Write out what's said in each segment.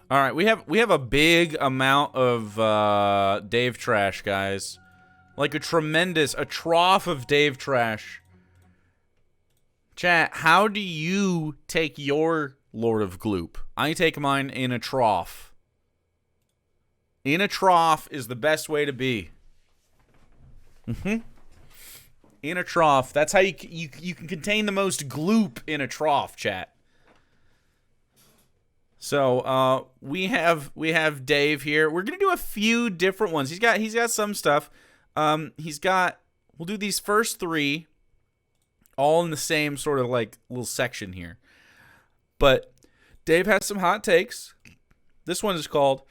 All right, we have a big amount of Dave trash, guys. Like a trough of Dave trash. Chat, how do you take your Lord of Gloop? I take mine in a trough. In a trough is the best way to be. In a trough. That's how you can contain the most gloop in a trough, chat. So we have Dave here. We're gonna do a few different ones. He's got some stuff. We'll do these first three all in the same sort of like little section here. But Dave has some hot takes. This one is called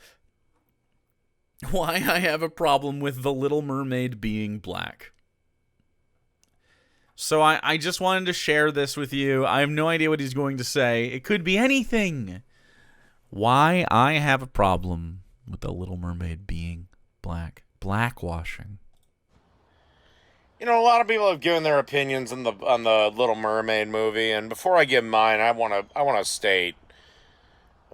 Why I Have a Problem with the Little Mermaid Being Black. So I just wanted to share this with you. I have no idea what he's going to say. It could be anything. Why I have a problem with the Little Mermaid being black. Blackwashing. You know, a lot of people have given their opinions on the Little Mermaid movie, and before I give mine, I want to state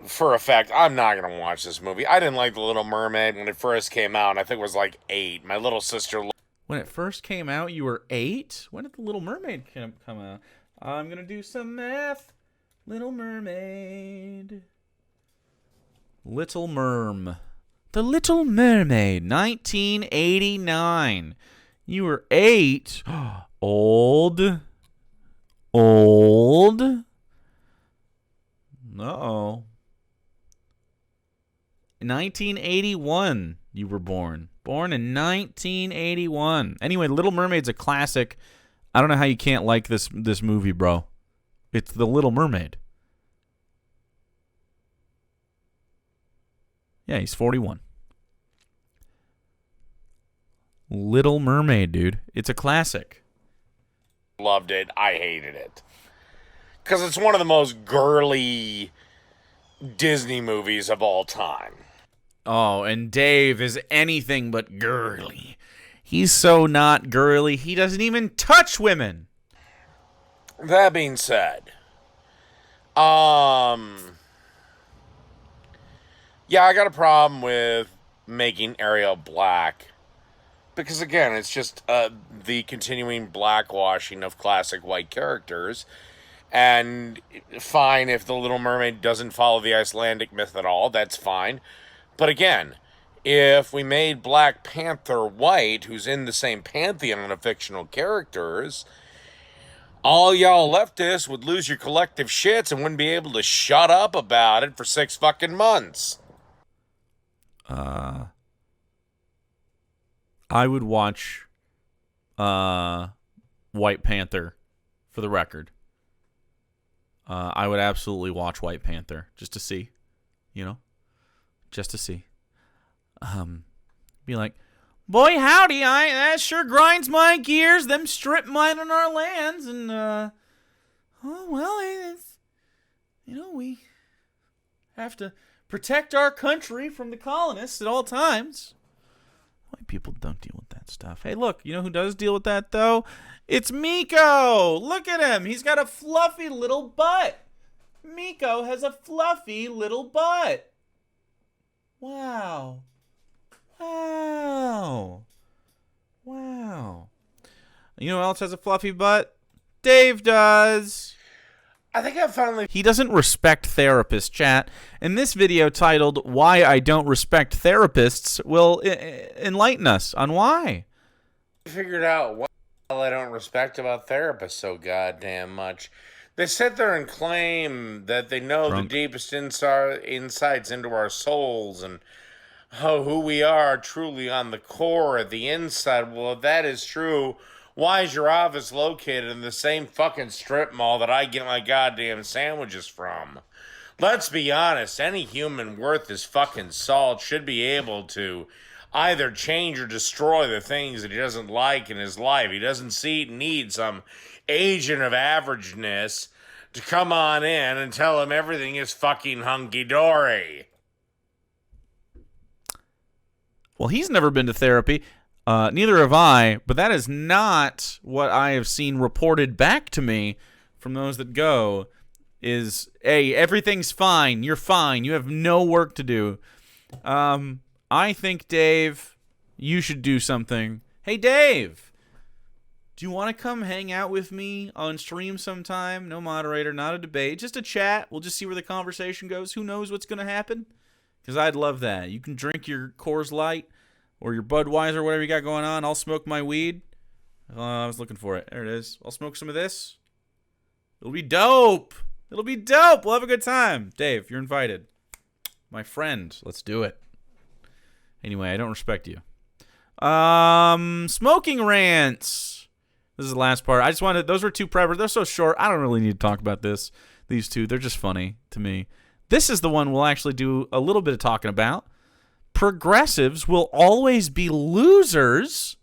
for a fact I'm not going to watch this movie. I didn't like the Little Mermaid when it first came out. I think it was like 8. My little sister. When it first came out, you were 8? When did the Little Mermaid come out? I'm going to do some math. Little Mermaid. Little Merm. The Little Mermaid, 1989. You were 8. Old. Uh-oh. 1981, you were born. Born in 1981. Anyway, Little Mermaid's a classic. I don't know how you can't like this movie, bro. It's The Little Mermaid. Yeah, he's 41. Little Mermaid, dude. It's a classic. Loved it. I hated it. Because it's one of the most girly Disney movies of all time. Oh, and Dave is anything but girly. He's so not girly, he doesn't even touch women. That being said, yeah, I got a problem with making Ariel black. Because, again, it's just the continuing blackwashing of classic white characters. And fine if the Little Mermaid doesn't follow the Icelandic myth at all, that's fine. But again, if we made Black Panther white, who's in the same pantheon of fictional characters, all y'all leftists would lose your collective shits and wouldn't be able to shut up about it for 6 fucking months. I would watch White Panther, for the record. I would absolutely watch White Panther just to see, just to see. Be like, boy howdy, that sure grinds my gears, them strip mining our lands, and we have to protect our country from the colonists at all times. White people don't deal with that stuff. Hey, look, you know who does deal with that, though? It's Miko! Look at him! He's got a fluffy little butt! Miko has a fluffy little butt! Wow. Wow. Wow. You know who else has a fluffy butt? Dave does! I think I finally... He doesn't respect therapists, chat. And this video titled, Why I Don't Respect Therapists, will enlighten us on why. Figured out what I don't respect about therapists so goddamn much. They sit there and claim that they know the deepest insights into our souls and who we are truly on the core, at the inside. Well, if that is true, why is your office located in the same fucking strip mall that I get my goddamn sandwiches from? Let's be honest, any human worth his fucking salt should be able to either change or destroy the things that he doesn't like in his life. He doesn't need some agent of averageness to come on in and tell him everything is fucking hunky-dory. Well, he's never been to therapy. Neither have I, but that is not what I have seen reported back to me from those that go. is, hey, everything's fine. You're fine. You have no work to do. I think, Dave, you should do something. Hey, Dave, do you want to come hang out with me on stream sometime? No moderator, not a debate, just a chat. We'll just see where the conversation goes. Who knows what's going to happen? Because I'd love that. You can drink your Coors Light or your Budweiser, whatever you got going on. I'll smoke my weed. I was looking for it. There it is. I'll smoke some of this. It'll be dope. It'll be dope. We'll have a good time. Dave, you're invited. My friend. Let's do it. Anyway, I don't respect you. Smoking rants. This is the last part. I just wanted, those were two prevers. They're so short. I don't really need to talk about this. These two, they're just funny to me. This is the one we'll actually do a little bit of talking about. Progressives will always be losers.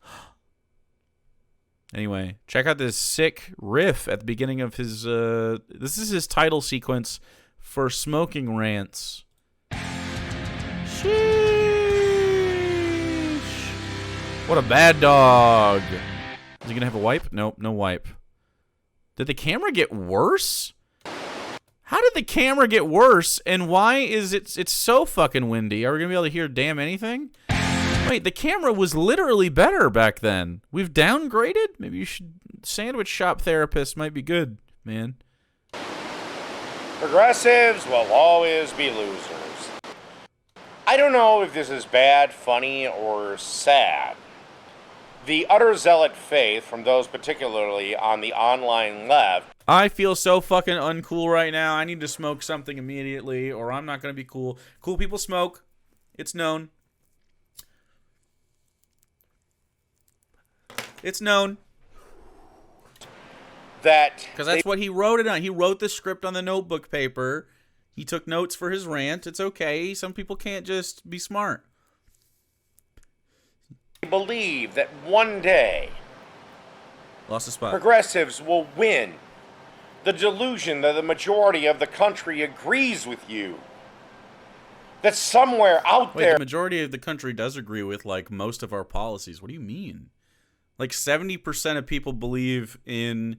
Anyway, check out this sick riff at the beginning of his, this is his title sequence for Smoking Rants. Sheesh. What a bad dog. Is he going to have a wipe? Nope, no wipe. Did the camera get worse? How did the camera get worse, and why is it's so fucking windy? Are we going to be able to hear damn anything? Wait, the camera was literally better back then. We've downgraded? Maybe you should... Sandwich shop therapist might be good, man. Progressives will always be losers. I don't know if this is bad, funny, or sad. The utter zealot faith from those particularly on the online left. I feel so fucking uncool right now. I need to smoke something immediately, or I'm not going to be cool. Cool people smoke. It's known. It's known. Because that's what he wrote it on. He wrote the script on the notebook paper. He took notes for his rant. It's okay. Some people can't just be smart. I believe that one day Lost a spot. Progressives will win. The delusion that the majority of the country agrees with you. That somewhere out there... the majority of the country does agree with, like, most of our policies. What do you mean? Like 70% of people believe in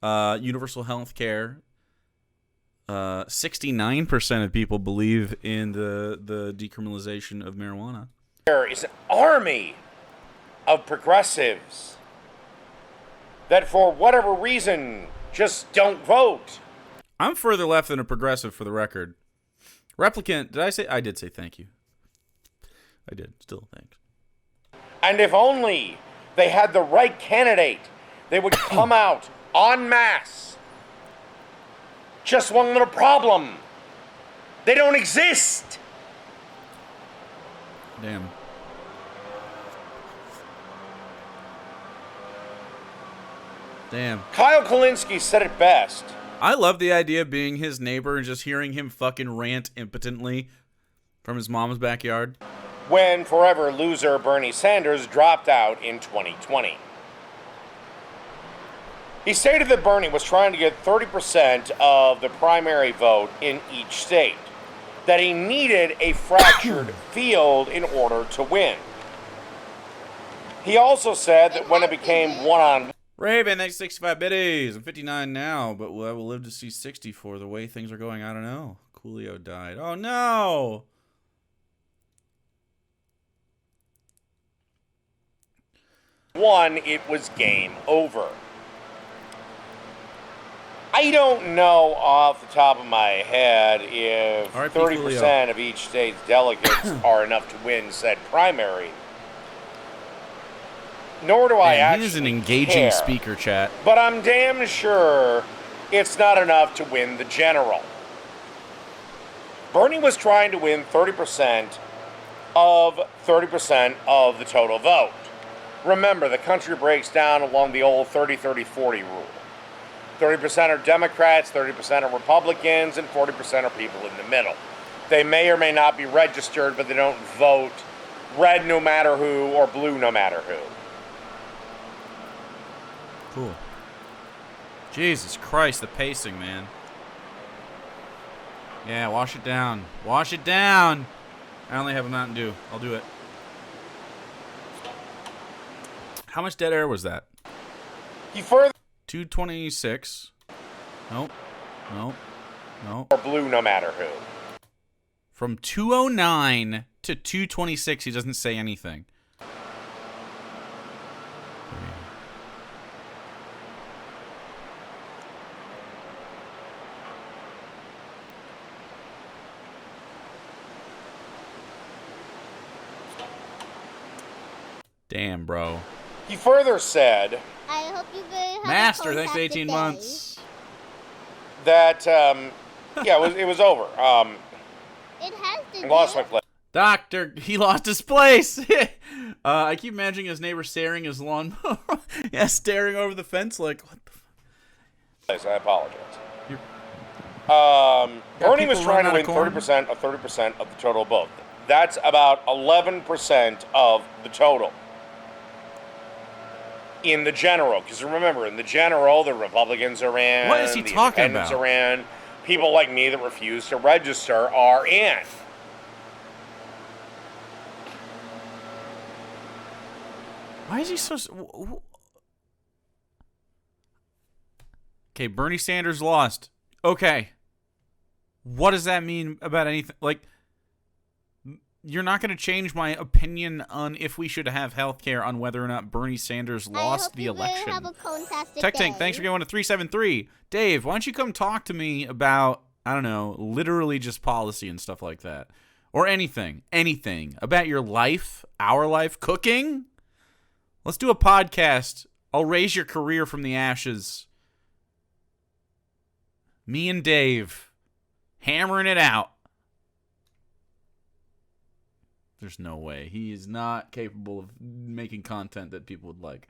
universal health care. 69% of people believe in the decriminalization of marijuana. There is an army of progressives that for whatever reason just don't vote. I'm further left than a progressive, for the record. Replicant, did I say? I did say thank you. I did. Still, thanks. And if only... they had the right candidate, they would come out en masse. Just one little problem. They don't exist. Damn. Damn. Kyle Kalinske said it best. I love the idea of being his neighbor and just hearing him fucking rant impotently from his mom's backyard. When forever loser Bernie Sanders dropped out in 2020. He stated that Bernie was trying to get 30% of the primary vote in each state, that he needed a fractured field in order to win. He also said that when it became one-on-one... Raven, thanks 65 biddies. I'm 59 now, but I will live to see 64. The way things are going, I don't know. Coolio died. Oh, no! It was game over. I don't know off the top of my head if 30% of each state's delegates are enough to win said primary. Nor do I actually he is an engaging care, speaker, chat. But I'm damn sure it's not enough to win the general. Bernie was trying to win 30% of the total vote. Remember, the country breaks down along the old 30-30-40 rule. 30% are Democrats, 30% are Republicans, and 40% are people in the middle. They may or may not be registered, but they don't vote red no matter who or blue no matter who. Cool. Jesus Christ, the pacing, man. Yeah, wash it down. Wash it down! I only have a Mountain Dew. I'll do it. How much dead air was that? He further... 226. Nope. Nope. No. Or blue, no matter who. From 209 to 226, he doesn't say anything. Damn, bro. He further said, I hope you guys have Master, a thanks for 18 fantastic day. months. that, it was over. It has to Lost be. my place. Doctor, he lost his place. I keep imagining his neighbor staring his lawnmower. Yeah, staring over the fence like, what the I apologize. Got Bernie was people trying to running win out of corn? 30% of the total vote. That's about 11% of the total. In the general, because remember, in the general, the Republicans are in. What is he the talking Independents about? are in. People like me that refuse to register are in. Why is he so... Okay, Bernie Sanders lost. Okay. What does that mean about anything? Like, you're not going to change my opinion on if we should have health care on whether or not Bernie Sanders lost the election. I hope you guys have a fantastic Tech day. Tank, thanks for going to 373. Dave, why don't you come talk to me about, I don't know, literally just policy and stuff like that. Or anything about your life, our life, cooking. Let's do a podcast. I'll raise your career from the ashes. Me and Dave hammering it out. There's no way. He is not capable of making content that people would like.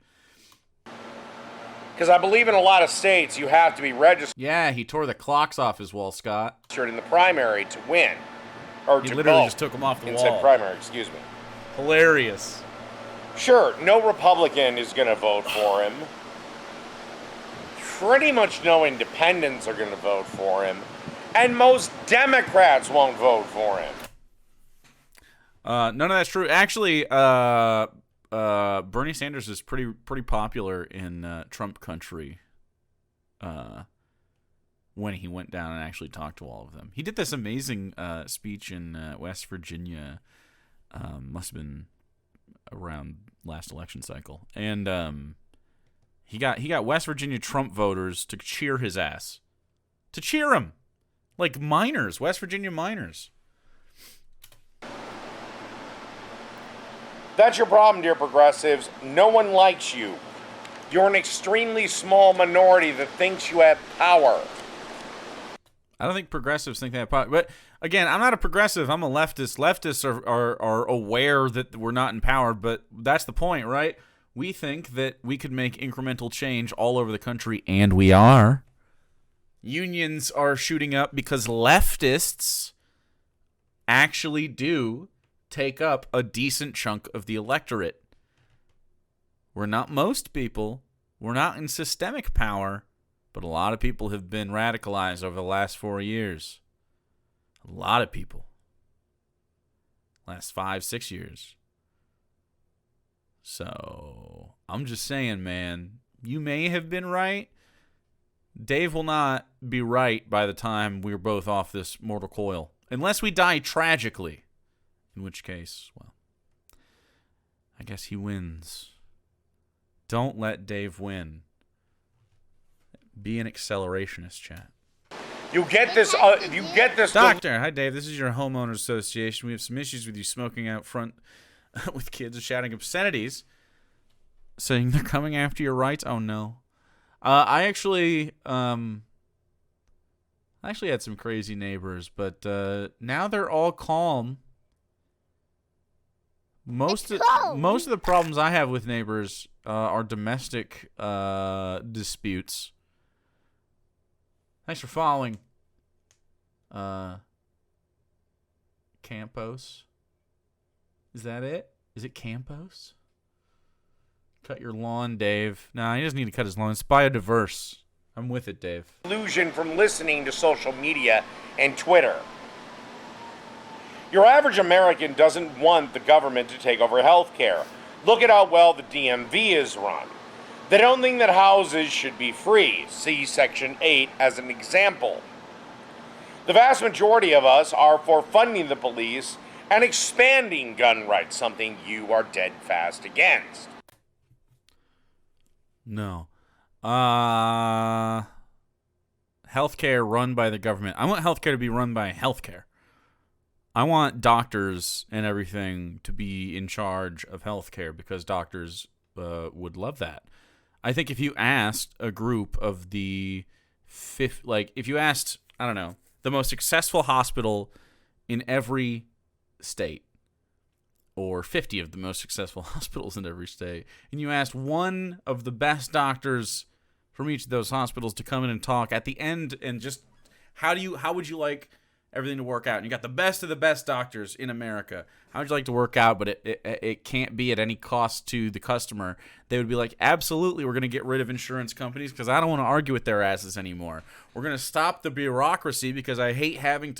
Because I believe in a lot of states, you have to be registered Yeah, he tore the clocks off his wall, Scott. in the primary to win. Or He to literally vote. just took him off the In wall. said primary, excuse me. Hilarious. Sure, no Republican is going to vote for him. Pretty much no independents are going to vote for him. And most Democrats won't vote for him. None of that's true. Actually, Bernie Sanders is pretty popular in Trump country. When he went down and actually talked to all of them, he did this amazing speech in West Virginia. Must have been around last election cycle, and he got West Virginia Trump voters to cheer his ass, to cheer him, like minors, West Virginia minors. That's your problem, dear progressives. No one likes you. You're an extremely small minority that thinks you have power. I don't think progressives think they have power. But again, I'm not a progressive. I'm a leftist. Leftists are aware that we're not in power, but that's the point, right? We think that we could make incremental change all over the country, and we are. Unions are shooting up because leftists actually do take up a decent chunk of the electorate. We're not most people. We're not in systemic power. But a lot of people have been radicalized over the last 4 years. A lot of people. Last 5-6 years. So, I'm just saying, man, you may have been right. Dave will not be right by the time we're both off this mortal coil. Unless we die tragically. In which case, well, I guess he wins. Don't let Dave win. Be an accelerationist, chat. You get this. Doctor, hi Dave. This is your homeowners association. We have some issues with you smoking out front with kids and shouting obscenities, saying they're coming after your rights. Oh no, I actually had some crazy neighbors, but now they're all calm. Most of the problems I have with neighbors are domestic disputes. Thanks for following. Campos. Is that it? Is it Campos? Cut your lawn, Dave. Nah, he doesn't need to cut his lawn. It's biodiverse. I'm with it, Dave. Illusion from listening to social media and Twitter. Your average American doesn't want the government to take over health care. Look at how well the DMV is run. They don't think that houses should be free. See Section 8 as an example. The vast majority of us are for funding the police and expanding gun rights, something you are dead fast against. No. Healthcare run by the government. I want healthcare to be run by healthcare. I want doctors and everything to be in charge of healthcare because doctors would love that. I think if you asked a group of the if you asked, I don't know, the most successful hospital in every state, or 50 of the most successful hospitals in every state, and you asked one of the best doctors from each of those hospitals to come in and talk at the end and just how would you like everything to work out? And you got the best of the best doctors in America. How would you like to work out, but it can't be at any cost to the customer? They would be like, absolutely, we're going to get rid of insurance companies because I don't want to argue with their asses anymore. We're going to stop the bureaucracy because I hate having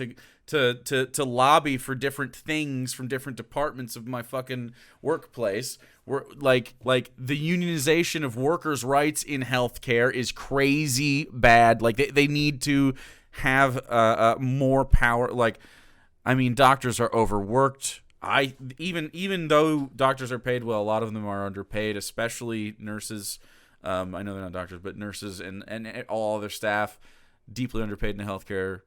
to lobby for different things from different departments of my fucking workplace. We're like the unionization of workers' rights in healthcare is crazy bad. Like they need to have more power. Like, I mean, doctors are overworked. Even though doctors are paid well, a lot of them are underpaid, especially nurses. I know they're not doctors, but nurses and all other staff deeply underpaid in the healthcare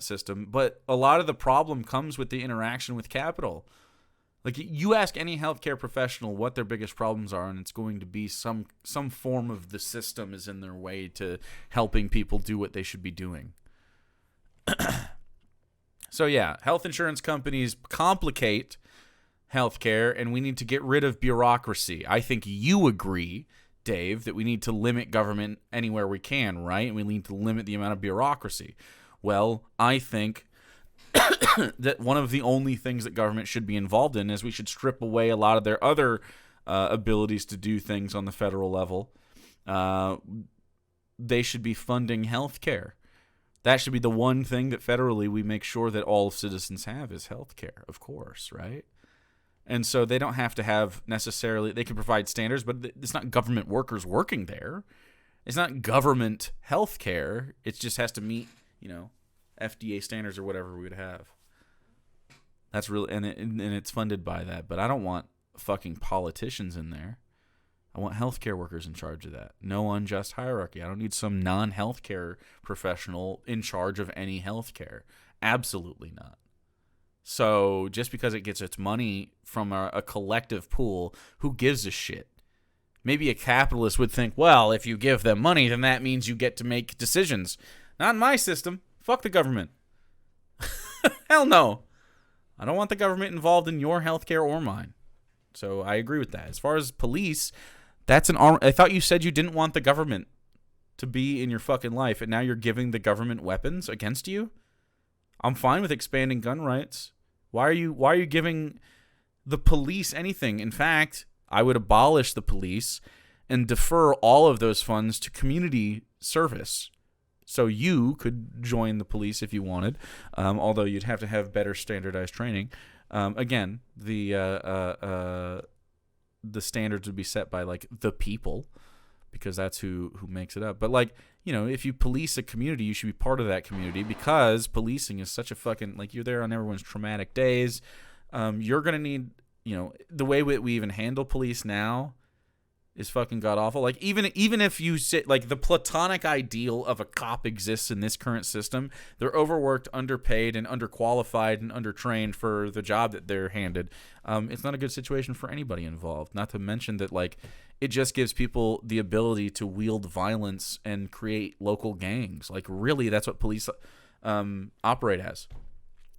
system. But a lot of the problem comes with the interaction with capital. Like, you ask any healthcare professional what their biggest problems are, and it's going to be some form of the system is in their way to helping people do what they should be doing. So yeah, health insurance companies complicate healthcare, and we need to get rid of bureaucracy. I think you agree, Dave, that we need to limit government anywhere we can, right? And we need to limit the amount of bureaucracy. Well, I think that one of the only things that government should be involved in is we should strip away a lot of their other abilities to do things on the federal level. They should be funding healthcare. That should be the one thing that federally we make sure that all citizens have is healthcare, of course, right? And so they don't have to have necessarily, they can provide standards, but it's not government workers working there. It's not government healthcare. It just has to meet, FDA standards or whatever we would have. That's really, and it's funded by that. But I don't want fucking politicians in there. I want healthcare workers in charge of that. No unjust hierarchy. I don't need some non-healthcare professional in charge of any healthcare. Absolutely not. So just because it gets its money from a collective pool, who gives a shit? Maybe a capitalist would think, well, if you give them money, then that means you get to make decisions. Not in my system. Fuck the government. Hell no. I don't want the government involved in your healthcare or mine. So I agree with that. As far as police, that's an arm. I thought you said you didn't want the government to be in your fucking life, and now you're giving the government weapons against you? I'm fine with expanding gun rights. Why are you giving the police anything? In fact, I would abolish the police and defer all of those funds to community service. So you could join the police if you wanted, although you'd have to have better standardized training. Again, the standards would be set by like the people, because that's who makes it up. But like, if you police a community, you should be part of that community, because policing is such a fucking, like, you're there on everyone's traumatic days. You're gonna need, the way we even handle police now is fucking god awful. Like, even if you sit, like, the platonic ideal of a cop exists in this current system, they're overworked, underpaid, and underqualified and undertrained for the job that they're handed. It's not a good situation for anybody involved. Not to mention that, like, it just gives people the ability to wield violence and create local gangs. Like, really, that's what police operate as.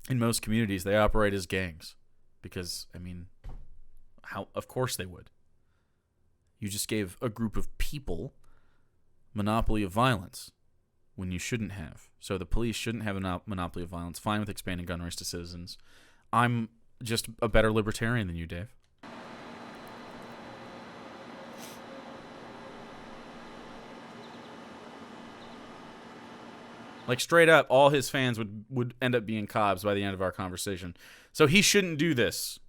In most communities, they operate as gangs. Because, I mean, of course they would. You just gave a group of people monopoly of violence when you shouldn't have. So the police shouldn't have a monopoly of violence. Fine with expanding gun rights to citizens. I'm just a better libertarian than you, Dave. Like, straight up, all his fans would end up being cobs by the end of our conversation. So he shouldn't do this.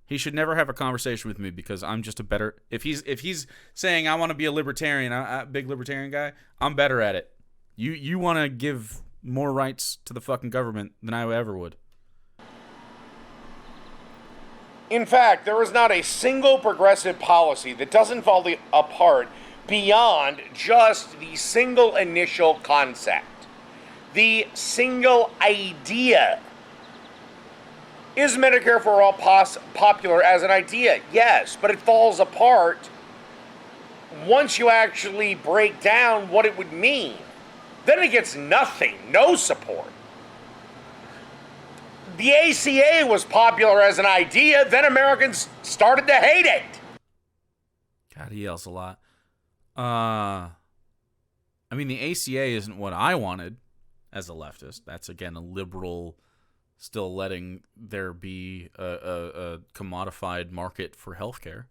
He should never have a conversation with me, because I'm just a better... If he's saying I want to be a libertarian, a big libertarian guy, I'm better at it. You want to give more rights to the fucking government than I ever would. In fact, there is not a single progressive policy that doesn't fall apart beyond just the single initial concept. The single idea. Is Medicare for All popular as an idea? Yes, but it falls apart once you actually break down what it would mean. Then it gets nothing, no support. The ACA was popular as an idea, then Americans started to hate it. God, he yells a lot. I mean, the ACA isn't what I wanted as a leftist. That's, again, a liberal still letting there be a commodified market for healthcare.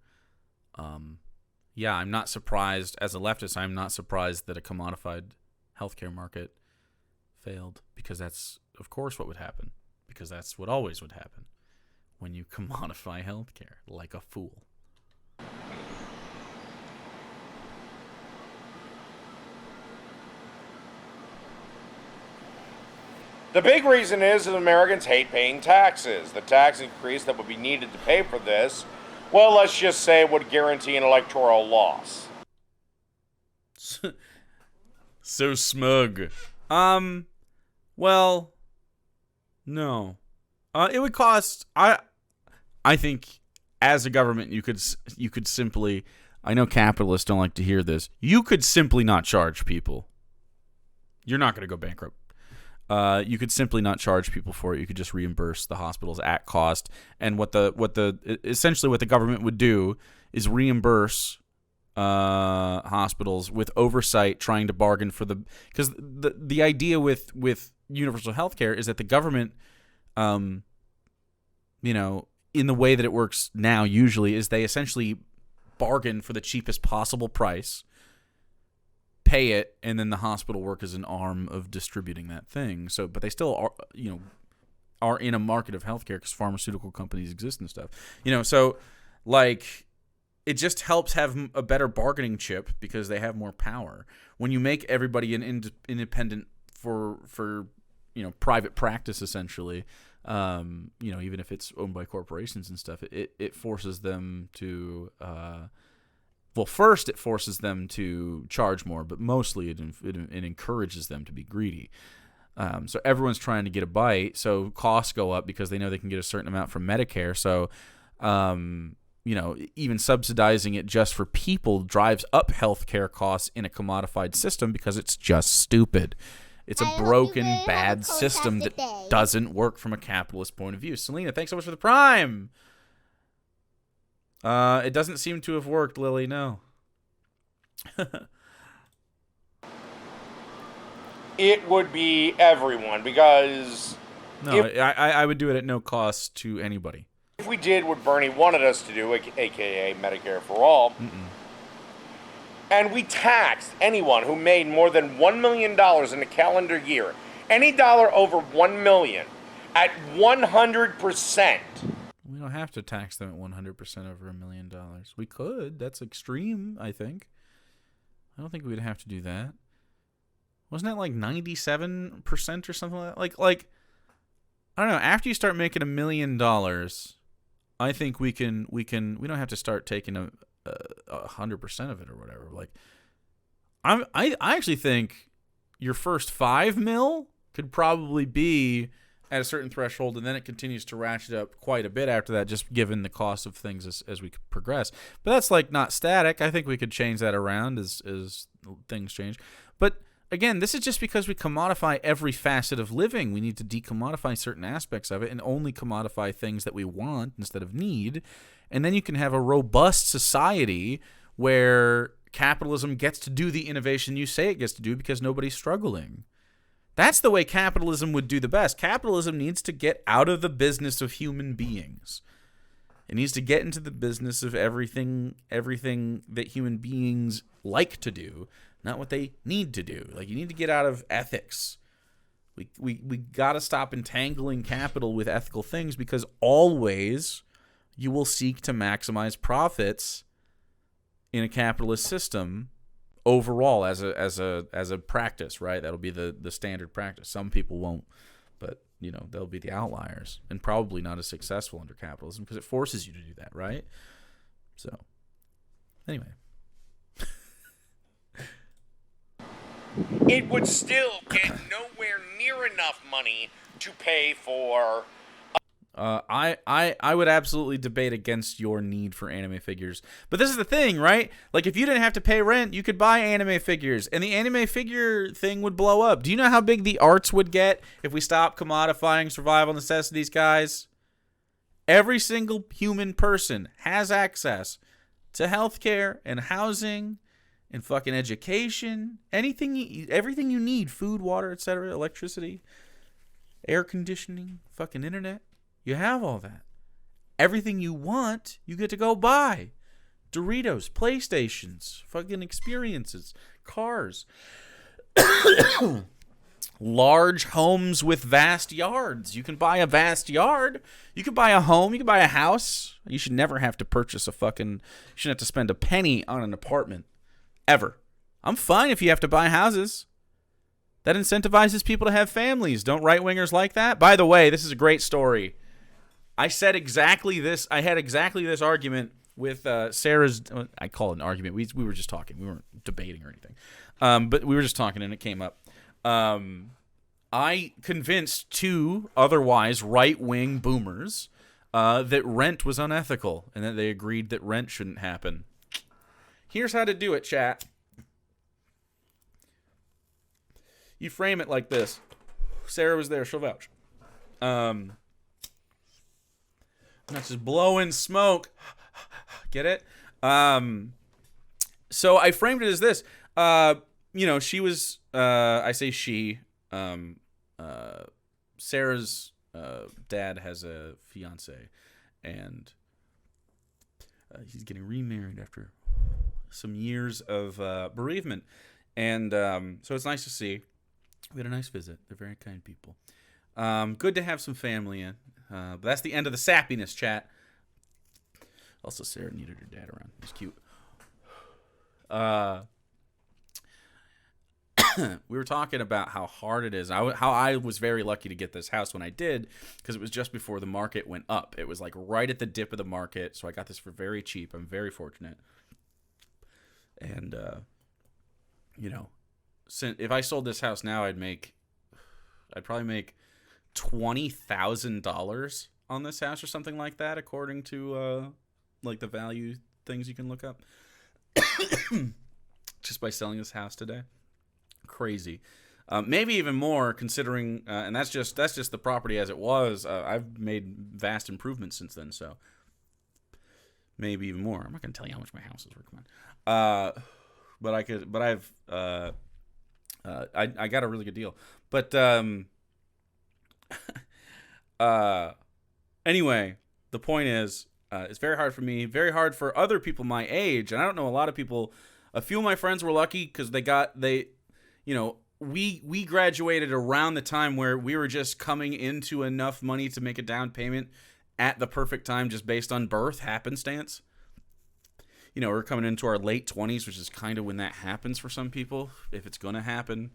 Yeah, I'm not surprised. As a leftist, I'm not surprised that a commodified healthcare market failed, because that's, of course, what would happen. Because that's what always would happen when you commodify healthcare like a fool. The big reason is that Americans hate paying taxes. The tax increase that would be needed to pay for this, well, let's just say would guarantee an electoral loss. So smug. Well, no. It would cost. I think as a government, you could simply. I know capitalists don't like to hear this. You could simply not charge people. You're not going to go bankrupt. You could simply not charge people for it. You could just reimburse the hospitals at cost. And essentially what the government would do is reimburse hospitals with oversight, trying to bargain for because the idea with universal health care is that the government, in the way that it works now usually, is they essentially bargain for the cheapest possible price, pay it, and then the hospital work as an arm of distributing that thing. So, but they still are in a market of healthcare because pharmaceutical companies exist and stuff. So like it just helps have a better bargaining chip because they have more power. When you make everybody an independent for private practice, essentially, even if it's owned by corporations and stuff, it forces them to. First, it forces them to charge more, but mostly it encourages them to be greedy. So everyone's trying to get a bite, so costs go up because they know they can get a certain amount from Medicare. So, even subsidizing it just for people drives up healthcare costs in a commodified system because it's just stupid. It's a broken, bad system that doesn't work from a capitalist point of view. Selena, thanks so much for the Prime. It doesn't seem to have worked, Lily, no. It would be everyone, because... No, I would do it at no cost to anybody. If we did what Bernie wanted us to do, a.k.a. Medicare for All, and we taxed anyone who made more than $1 million in a calendar year, any dollar over $1 million, at 100%... We don't have to tax them at 100% over $1 million. We could. That's extreme, I think. I don't think we'd have to do that. Wasn't that like 97% or something like that? Like I don't know. After you start making $1 million, I think we don't have to start taking 100% of it or whatever. Like I actually think your first 5 mil could probably be at a certain threshold, and then it continues to ratchet up quite a bit after that, just given the cost of things as we progress. But that's like not static. I think we could change that around as things change. But again, this is just because we commodify every facet of living. We need to decommodify certain aspects of it and only commodify things that we want instead of need. And then you can have a robust society where capitalism gets to do the innovation you say it gets to do because nobody's struggling. That's the way capitalism would do the best. Capitalism needs to get out of the business of human beings. It needs to get into the business of everything that human beings like to do, not what they need to do. Like, you need to get out of ethics. We got to stop entangling capital with ethical things, because always you will seek to maximize profits in a capitalist system. overall as a practice, right? That'll be the standard practice. Some people won't, but they'll be the outliers and probably not as successful under capitalism because it forces you to do that, right? So, anyway. It would still get nowhere near enough money to pay for. I would absolutely debate against your need for anime figures. But this is the thing, right? Like, if you didn't have to pay rent, you could buy anime figures, and the anime figure thing would blow up. Do you know how big the arts would get if we stopped commodifying survival necessities, guys? Every single human person has access to healthcare and housing and fucking education, everything you need, food, water, etc., electricity, air conditioning, fucking internet. You have all that. Everything you want, you get to go buy. Doritos, PlayStations, fucking experiences, cars. Large homes with vast yards. You can buy a vast yard. You can buy a home. You can buy a house. You should never have to purchase you shouldn't have to spend a penny on an apartment. Ever. I'm fine if you have to buy houses. That incentivizes people to have families. Don't right-wingers like that? By the way, this is a great story. I said exactly this. I had exactly this argument with Sarah's. I call it an argument. We were just talking. We weren't debating or anything. But we were just talking and it came up. I convinced two otherwise right-wing boomers that rent was unethical and that they agreed that rent shouldn't happen. Here's how to do it, chat. You frame it like this. Sarah was there. She'll vouch. I'm not just blowing smoke. Get it? So I framed it as this. She was, I say she, Sarah's dad has a fiance, and he's getting remarried after some years of bereavement. And so it's nice to see. We had a nice visit. They're very kind people. Good to have some family in. But that's the end of the sappiness, chat. Also, Sarah needed her dad around. He's cute. We were talking about how hard it is. How I was very lucky to get this house when I did, because it was just before the market went up. It was like right at the dip of the market, so I got this for very cheap. I'm very fortunate. And, if I sold this house now, I'd probably make $20,000 on this house or something like that, according to the value things you can look up. Just by selling this house today. Crazy. Maybe even more, considering, and that's just the property as it was. I've made vast improvements since then, so maybe even more. I'm not gonna tell you how much my house is worth. Come on. I got a really good deal. But anyway, the point is, it's very hard for me, very hard for other people my age, and I don't know a lot of people. A few of my friends were lucky because we graduated around the time where we were just coming into enough money to make a down payment at the perfect time, just based on birth happenstance. We're coming into our late 20s, which is kind of when that happens for some people, if it's going to happen.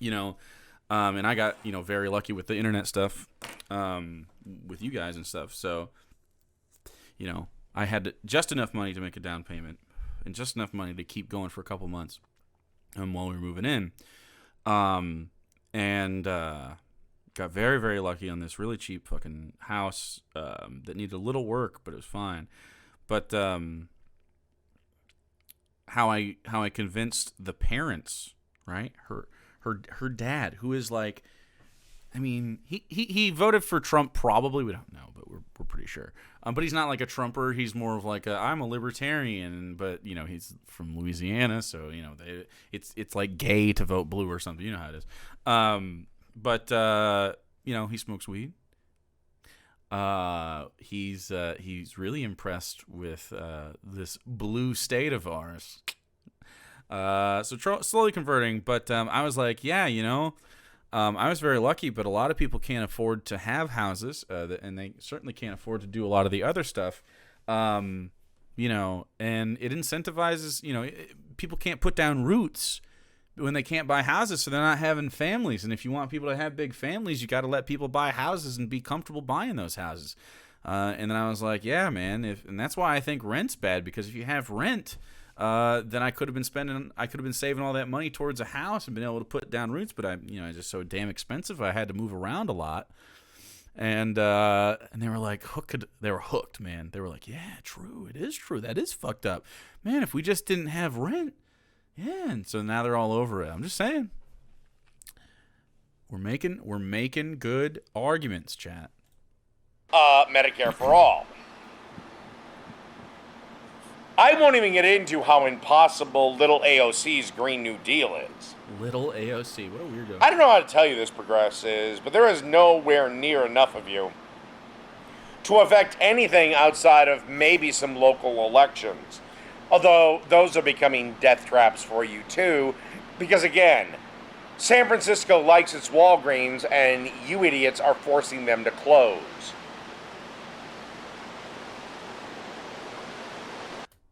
And I got, very lucky with the internet stuff, with you guys and stuff. So, I had just enough money to make a down payment and just enough money to keep going for a couple months while we were moving in. And got very, very lucky on this really cheap fucking house that needed a little work, but it was fine. But how I convinced the parents, right? Her dad, who is like, I mean, he voted for Trump probably. We don't know, but we're pretty sure. But he's not like a Trumper. He's more of like I'm a libertarian, but he's from Louisiana, so it's like gay to vote blue or something. You know how it is. But he smokes weed. He's really impressed with this blue state of ours. So slowly converting, but I was like, yeah, I was very lucky, but a lot of people can't afford to have houses, and they certainly can't afford to do a lot of the other stuff, and it incentivizes, people can't put down roots when they can't buy houses, so they're not having families. And if you want people to have big families, you got to let people buy houses and be comfortable buying those houses. And then I was like, yeah, man. And that's why I think rent's bad, because if you have rent, then I could have been saving all that money towards a house and been able to put down roots. But it's just so damn expensive. I had to move around a lot. And they were like they were hooked, man. They were like, yeah, true. It is true. That is fucked up, man. If we just didn't have rent. Yeah, and so now they're all over it. I'm just saying. We're making good arguments, chat. Medicare for all. I won't even get into how impossible Little AOC's Green New Deal is. Little AOC, what a weirdo. I don't know how to tell you this, progressives, but there is nowhere near enough of you to affect anything outside of maybe some local elections. Although those are becoming death traps for you too, because again, San Francisco likes its Walgreens and you idiots are forcing them to close.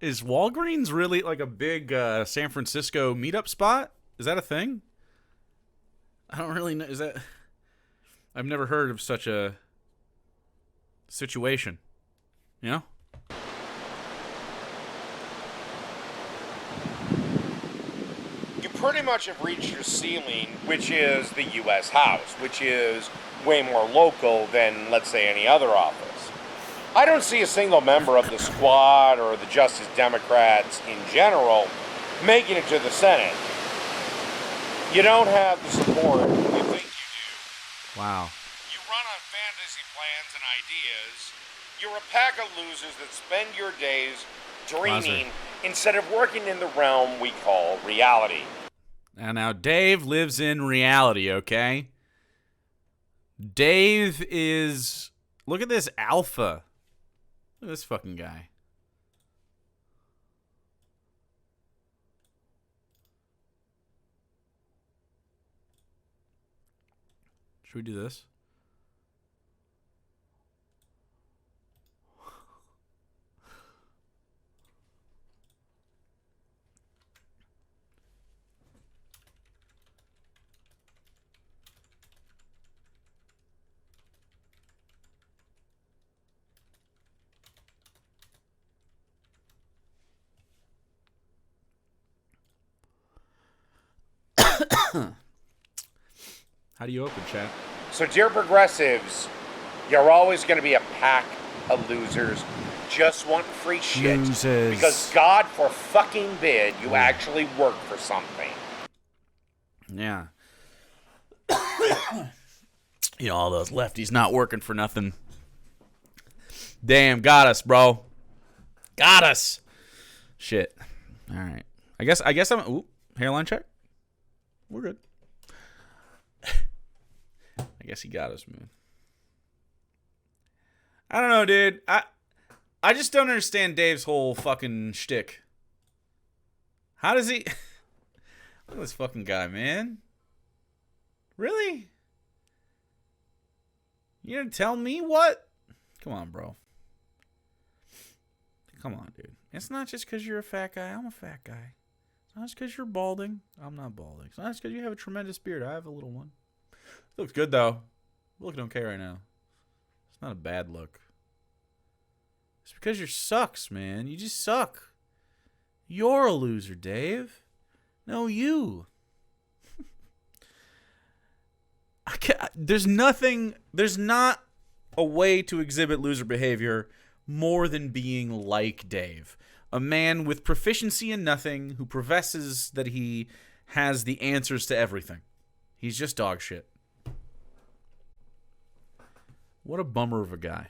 Is Walgreens really like a big San Francisco meetup spot? Is that a thing? I don't really know. Is that? I've never heard of such a situation. You know? You pretty much have reached your ceiling, which is the U.S. House, which is way more local than, let's say, any other office. I don't see a single member of the Squad or the Justice Democrats in general making it to the Senate. You don't have the support you think you do. Wow. You run on fantasy plans and ideas. You're a pack of losers that spend your days dreaming instead of working in the realm we call reality. And now Dave lives in reality, okay? Dave is... Look at this alpha. Look at this fucking guy. Should we do this? How do you open, chat? So, dear progressives, you're always going to be a pack of losers. Just want free shit. Losers. Because God for fucking bid, you actually work for something. Yeah. All those lefties not working for nothing. Damn, got us, bro. Got us. Shit. All right. I guess I'm... Ooh, hairline check. We're good. I guess he got us, man. I don't know, dude. I just don't understand Dave's whole fucking shtick. How does he... Look at this fucking guy, man. Really? You gonna tell me what? Come on, bro. Come on, dude. It's not just because you're a fat guy. I'm a fat guy. It's not just because you're balding. I'm not balding. It's not just because you have a tremendous beard. I have a little one. It looks good, though. I'm looking okay right now. It's not a bad look. It's because you sucks, man. You just suck. You're a loser, Dave. No, you. There's not a way to exhibit loser behavior more than being like Dave. A man with proficiency in nothing who professes that he has the answers to everything. He's just dog shit. What a bummer of a guy.